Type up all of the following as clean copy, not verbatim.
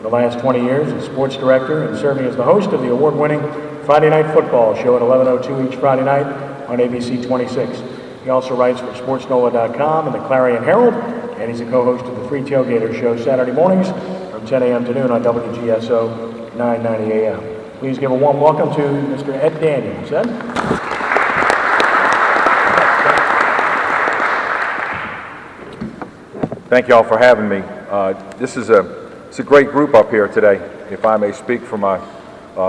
For the last 20 years as sports director and serving as the host of the award-winning Friday Night Football show at 11:02 each Friday night on ABC 26. He also writes for SportsNola.com and the Clarion Herald, and he's a co-host of the Free Tailgater show Saturday mornings from 10 a.m. to noon on WGSO 990 a.m. Please give a warm welcome to Mr. Ed Daniels. Ed? Thank you all for having me. It's a great group up here today, if I may speak for my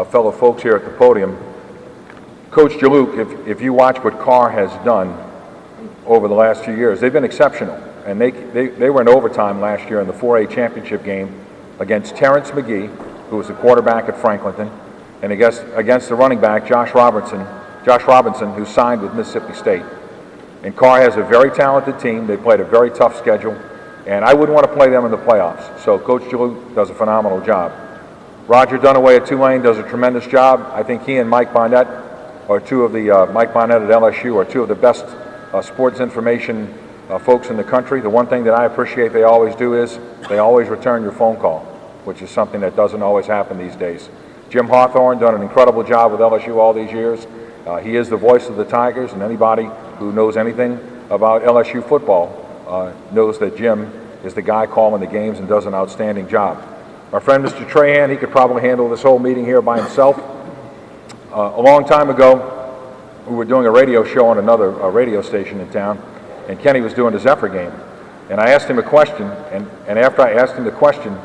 fellow folks here at the podium. Coach Jaluk, if you watch what Carr has done over the last few years, they've been exceptional. And they were in overtime last year in the 4A championship game against Terrence McGee, who was the quarterback at Franklinton, and against the running back, Josh Robinson, who signed with Mississippi State. And Carr has a very talented team. They played a very tough schedule, and I wouldn't want to play them in the playoffs. So Coach Jaluk does a phenomenal job. Roger Dunaway at Tulane does a tremendous job. I think he and Mike Barnett are two of the, Mike Barnett at LSU are two of the best sports information folks in the country. The one thing that I appreciate they always do is they always return your phone call, which is something that doesn't always happen these days. Jim Hawthorne done an incredible job with LSU all these years. He is the voice of the Tigers, and anybody who knows anything about LSU football knows that Jim is the guy calling the games and does an outstanding job. Our friend Mr. Trahan, he could probably handle this whole meeting here by himself. A long time ago, we were doing a radio show on another radio station in town, and Kenny was doing the Zephyr game. And I asked him a question, and after I asked him the question,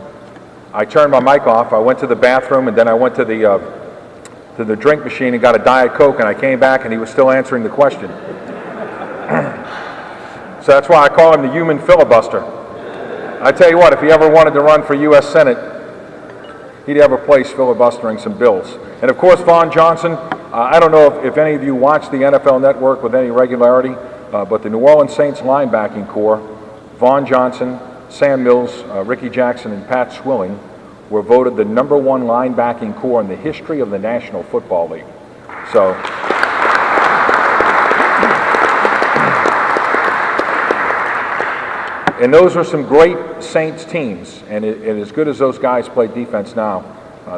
I turned my mic off, I went to the bathroom, and then I went to the drink machine and got a Diet Coke, and I came back and he was still answering the question. So that's why I call him the human filibuster. I tell you what, if he ever wanted to run for U.S. Senate, he'd have a place filibustering some bills. And of course, Vaughn Johnson, I don't know if any of you watch the NFL Network with any regularity, but the New Orleans Saints linebacking core, Vaughn Johnson, Sam Mills, Ricky Jackson, and Pat Swilling were voted the #1 linebacking core in the history of the National Football League. So, and those are some great Saints teams, and as good as those guys play defense now,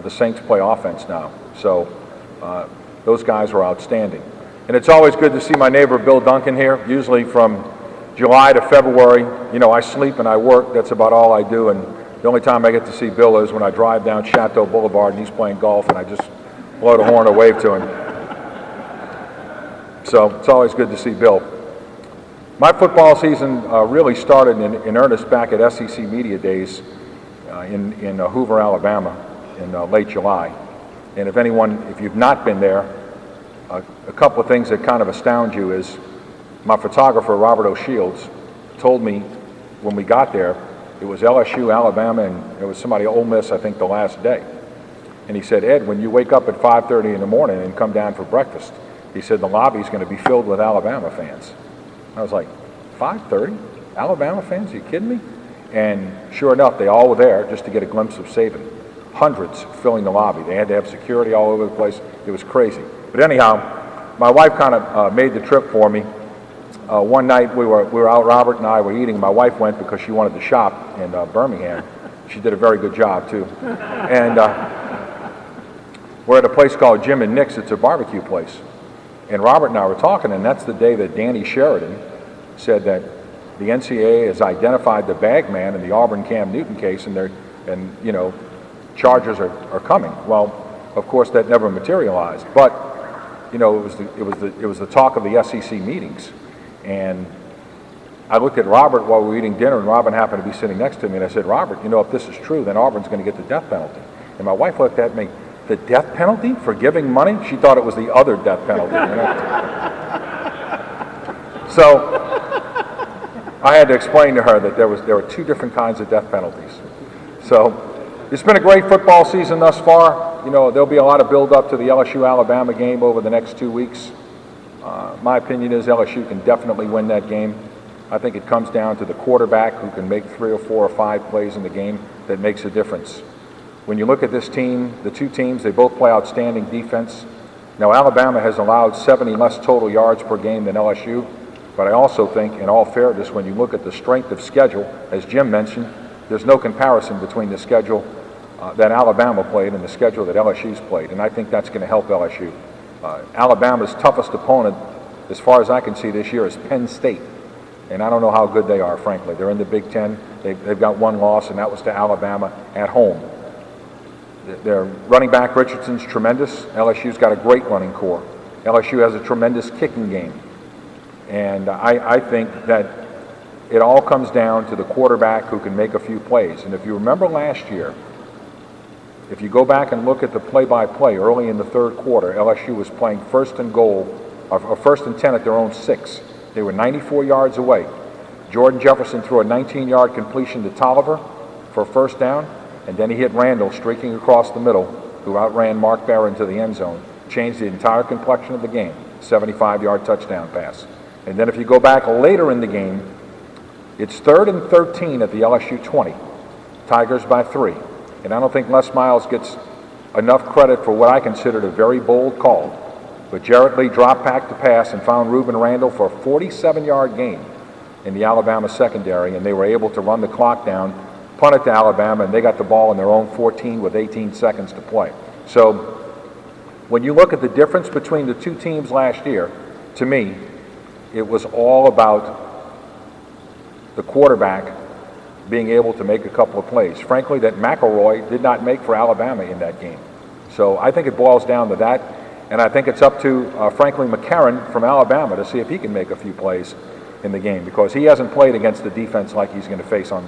the Saints play offense now. So those guys were outstanding. And it's always good to see my neighbor Bill Duncan here. Usually from July to February, you know, I sleep and I work. That's about all I do. And the only time I get to see Bill is when I drive down Chateau Boulevard and he's playing golf, and I just blow the horn or wave to him. So it's always good to see Bill. My football season really started in earnest back at SEC Media Days in Hoover, Alabama in late July. And if you've not been there, a couple of things that kind of astound you is my photographer, Robert O'Shields, told me when we got there, it was LSU, Alabama, and it was somebody Ole Miss, I think, the last day. And he said, Ed, when you wake up at 5:30 in the morning and come down for breakfast, he said, the lobby's going to be filled with Alabama fans. I was like, 5:30? Alabama fans? Are you kidding me? And sure enough, they all were there just to get a glimpse of Saban. Hundreds filling the lobby. They had to have security all over the place. It was crazy. But anyhow, my wife kind of made the trip for me. One night we were out, Robert and I were eating. My wife went because she wanted to shop in Birmingham. She did a very good job too. And we're at a place called Jim and Nick's. It's a barbecue place. And Robert and I were talking, and that's the day that Danny Sheridan said that the NCAA has identified the bag man in the Auburn Cam Newton case, and you know, charges are coming. Well, of course that never materialized, but you know, it was the talk of the SEC meetings. And I looked at Robert while we were eating dinner, and Robin happened to be sitting next to me, and I said, Robert, you know, if this is true, then Auburn's going to get the death penalty. And my wife looked at me, the death penalty for giving money? She thought it was the other death penalty. You know? So I had to explain to her that there were two different kinds of death penalties. So it's been a great football season thus far. You know, there'll be a lot of build up to the LSU-Alabama game over the next 2 weeks. My opinion is LSU can definitely win that game. I think it comes down to the quarterback who can make 3 or 4 or 5 plays in the game that makes a difference. When you look at this team, the two teams, they both play outstanding defense. Now, Alabama has allowed 70 less total yards per game than LSU, but I also think, in all fairness, when you look at the strength of schedule, as Jim mentioned, there's no comparison between the schedule that Alabama played and the schedule that LSU's played, and I think that's going to help LSU. Alabama's toughest opponent, as far as I can see this year, is Penn State, and I don't know how good they are, frankly. They're in the Big Ten. They've got one loss, and that was to Alabama at home. Their running back Richardson's tremendous. LSU's got a great running core. LSU has a tremendous kicking game, and I think that it all comes down to the quarterback who can make a few plays. And if you remember last year, if you go back and look at the play-by-play early in the third quarter, LSU was playing first and goal, or first and 10 at their own 6. They were 94 yards away. Jordan Jefferson threw a 19-yard completion to Tolliver for a first down, and then he hit Randall streaking across the middle, who outran Mark Barron to the end zone, changed the entire complexion of the game, 75-yard touchdown pass. And then if you go back later in the game, it's 3rd and 13 at the LSU 20. Tigers by 3. And I don't think Les Miles gets enough credit for what I considered a very bold call. But Jarrett Lee dropped back to pass and found Reuben Randall for a 47-yard gain in the Alabama secondary, and they were able to run the clock down, punt it to Alabama, and they got the ball in their own 14 with 18 seconds to play. So when you look at the difference between the two teams last year, to me, it was all about the quarterback being able to make a couple of plays. Frankly, that McElroy did not make for Alabama in that game. So I think it boils down to that, and I think it's up to, frankly, McCarron from Alabama to see if he can make a few plays in the game, because he hasn't played against the defense like he's going to face on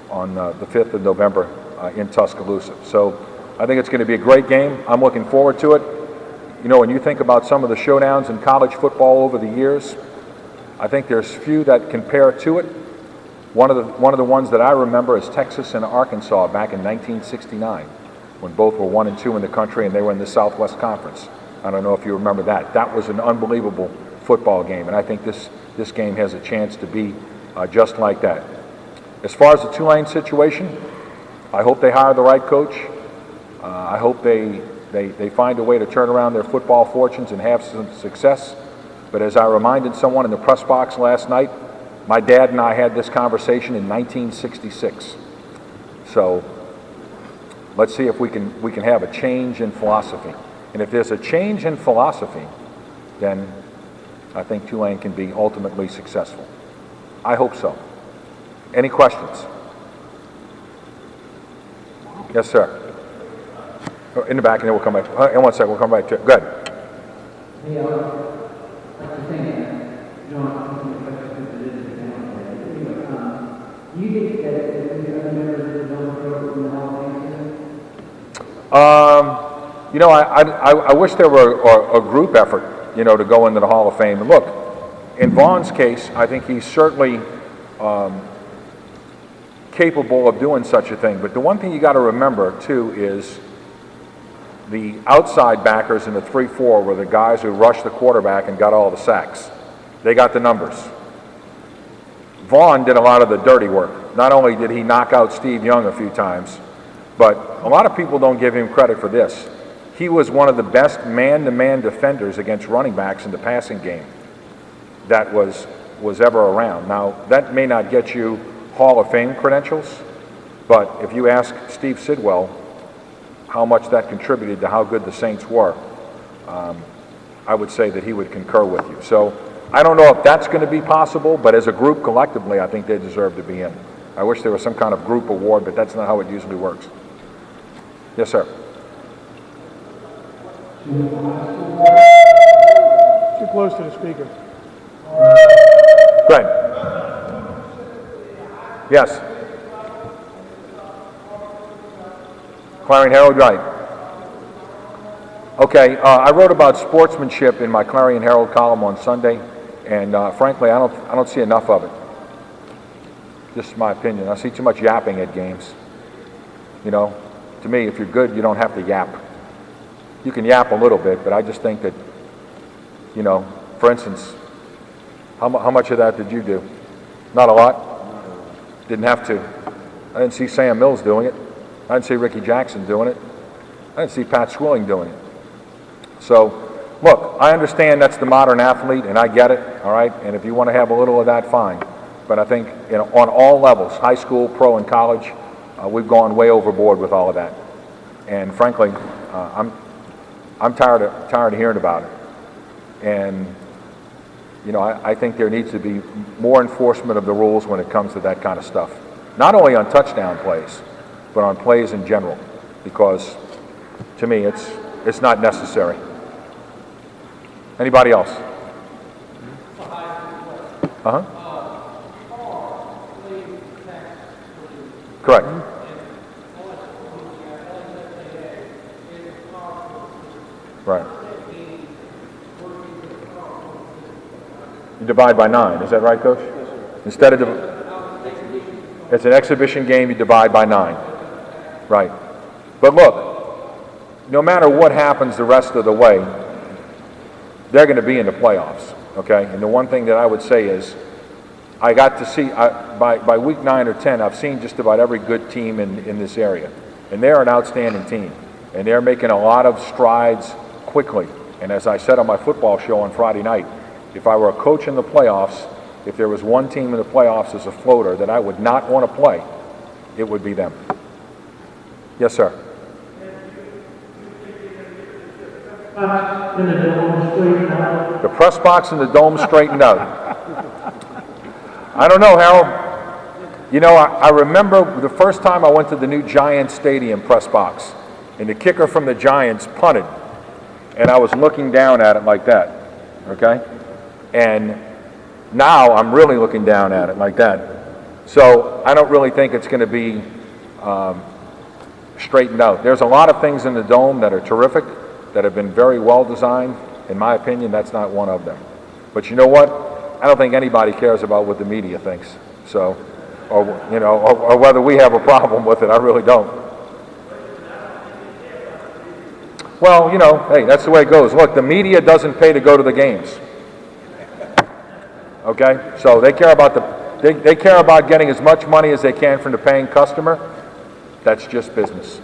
the 5th of November in Tuscaloosa. So I think it's going to be a great game. I'm looking forward to it. You know, when you think about some of the showdowns in college football over the years, I think there's few that compare to it. One of the ones that I remember is Texas and Arkansas back in 1969, when both were 1 and 2 in the country and they were in the Southwest Conference. I don't know if you remember that. That was an unbelievable football game, and I think this game has a chance to be just like that. As far as the Tulane situation, I hope they hire the right coach. I hope they find a way to turn around their football fortunes and have some success. But as I reminded someone in the press box last night, my dad and I had this conversation in 1966. So let's see if we can have a change in philosophy. And if there's a change in philosophy, then I think Tulane can be ultimately successful. I hope so. Any questions? Yes, sir. In the back, and then we'll come back. In 1 second, we'll come back to it. Go ahead. Hey, I'd like to thank you. Do you think that the other members of the Bill in the Hall of Fame? You know, I wish there were a group effort, you know, to go into the Hall of Fame. And look, in Vaughn's case, I think he's certainly capable of doing such a thing. But the one thing you got to remember, too, is the outside backers in the 3-4 were the guys who rushed the quarterback and got all the sacks. They got the numbers. Vaughn did a lot of the dirty work. Not only did he knock out Steve Young a few times, but a lot of people don't give him credit for this. He was one of the best man-to-man defenders against running backs in the passing game that was ever around. Now, that may not get you Hall of Fame credentials, but if you ask Steve Sidwell how much that contributed to how good the Saints were, I would say that he would concur with you. So I don't know if that's going to be possible, but as a group collectively, I think they deserve to be in. I wish there was some kind of group award, but that's not how it usually works. Yes, sir. Too close to the speaker. Go ahead. Yes. Clarion Herald, right. Okay, I wrote about sportsmanship in my Clarion Herald column on Sunday, and frankly, I don't see enough of it. Just my opinion. I see too much yapping at games. You know, to me, if you're good, you don't have to yap. You can yap a little bit, but I just think that, you know, for instance, how much of that did you do? Not a lot. Didn't have to. I didn't see Sam Mills doing it. I didn't see Ricky Jackson doing it. I didn't see Pat Swilling doing it. So, look, I understand that's the modern athlete, and I get it, all right? And if you want to have a little of that, fine. But I think, you know, on all levels, high school, pro, and college, we've gone way overboard with all of that. And frankly, I'm tired of hearing about it. And you know, I think there needs to be more enforcement of the rules when it comes to that kind of stuff. Not only on touchdown plays, but on plays in general, because to me, it's not necessary. Anybody else? Uh-huh. Correct. Right. You divide by 9, is that right, Coach? Instead of, it's an exhibition game, you divide by 9. Right. But look, no matter what happens the rest of the way, they're going to be in the playoffs, okay? And the one thing that I would say is, I got to see, by week 9 or 10, I've seen just about every good team in this area. And they're an outstanding team. And they're making a lot of strides quickly. And as I said on my football show on Friday night, if I were a coach in the playoffs, if there was one team in the playoffs as a floater that I would not want to play, it would be them. Yes, sir. The press box and the dome straightened out. I don't know, Harold. You know, I remember the first time I went to the new Giants Stadium press box, and the kicker from the Giants punted, and I was looking down at it like that, okay? And now I'm really looking down at it like that. So I don't really think it's going to be straightened out. There's a lot of things in the dome that are terrific, that have been very well designed. In my opinion, that's not one of them. But you know what? I don't think anybody cares about what the media thinks. So, or you know, or whether we have a problem with it. I really don't. Well, you know, hey, that's the way it goes. Look, the media doesn't pay to go to the games. Okay, so they care about they care about getting as much money as they can from the paying customer. That's just business.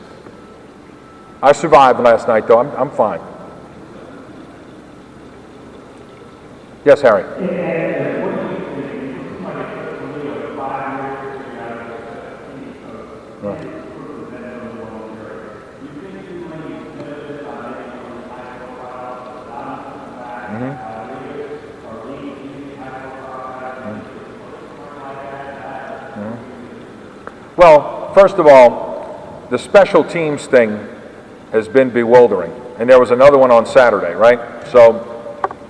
I survived last night, though. I'm fine. Yes, Harry. Well, first of all, the special teams thing has been bewildering, and there was another one on Saturday, right? So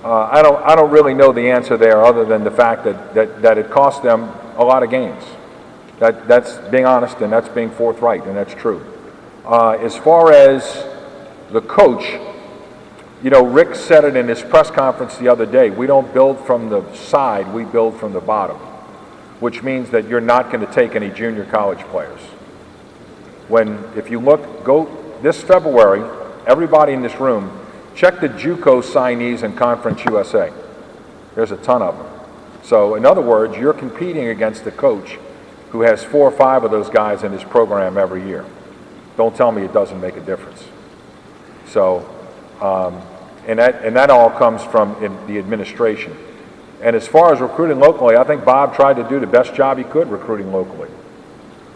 I don't really know the answer there, other than the fact that it cost them a lot of games. That's being honest, and that's being forthright, and that's true. As far as the coach, you know, Rick said it in his press conference the other day. We don't build from the side; we build from the bottom, which means that you're not going to take any junior college players. If you go this February, everybody in this room, check the JUCO signees in Conference USA. There's a ton of them. So in other words, you're competing against a coach who has 4 or 5 of those guys in his program every year. Don't tell me it doesn't make a difference. So, and that all comes from the administration. And as far as recruiting locally, I think Bob tried to do the best job he could recruiting locally.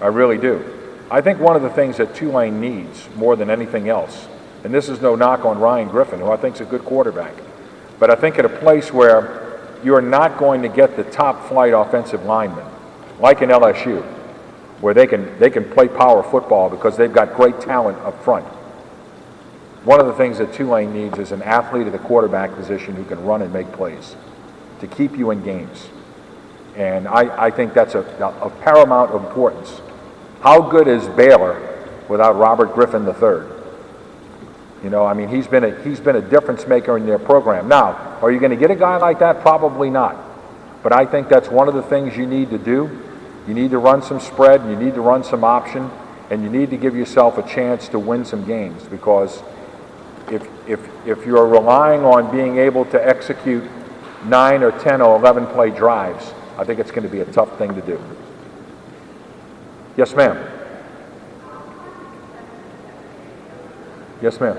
I really do. I think one of the things that Tulane needs more than anything else, and this is no knock on Ryan Griffin, who I think is a good quarterback, but I think at a place where you're not going to get the top flight offensive linemen, like in LSU, where they can play power football because they've got great talent up front. One of the things that Tulane needs is an athlete at the quarterback position who can run and make plays to keep you in games. And I think that's of paramount importance. How good is Baylor without Robert Griffin III? You know, I mean, he's been a difference maker in their program. Now, are you going to get a guy like that? Probably not. But I think that's one of the things you need to do. You need to run some spread, you need to run some option, and you need to give yourself a chance to win some games, because if you're relying on being able to execute 9 or 10 or 11 play drives, I think it's going to be a tough thing to do. Yes, ma'am. Yes, ma'am.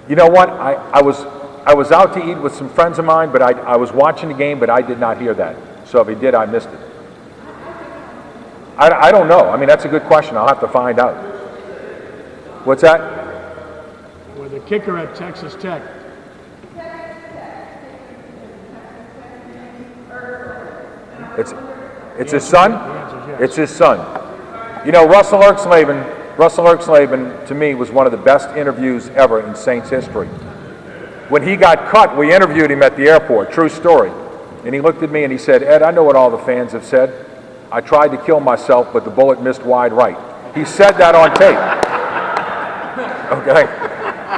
You know what? I was out to eat with some friends of mine, but I was watching the game, but I did not hear that. So if he did, I missed it. I don't know. I mean, that's a good question. I'll have to find out. What's that? With the kicker at Texas Tech. It's his son? It's his son. You know, Russell Erxleben, to me, was one of the best interviews ever in Saints history. When he got cut, we interviewed him at the airport, true story. And he looked at me and he said, Ed, I know what all the fans have said. I tried to kill myself, but the bullet missed wide right. He said that on tape. Okay?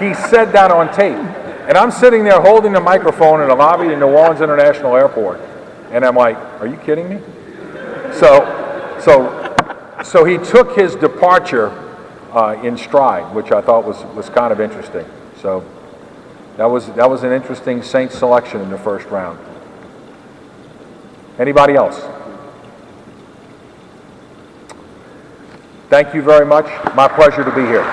He said that on tape. And I'm sitting there holding the microphone in the lobby of New Orleans International Airport. And I'm like, are you kidding me? So he took his departure in stride, which I thought was kind of interesting. So that was an interesting Saints selection in the first round. Anybody else? Thank you very much. My pleasure to be here.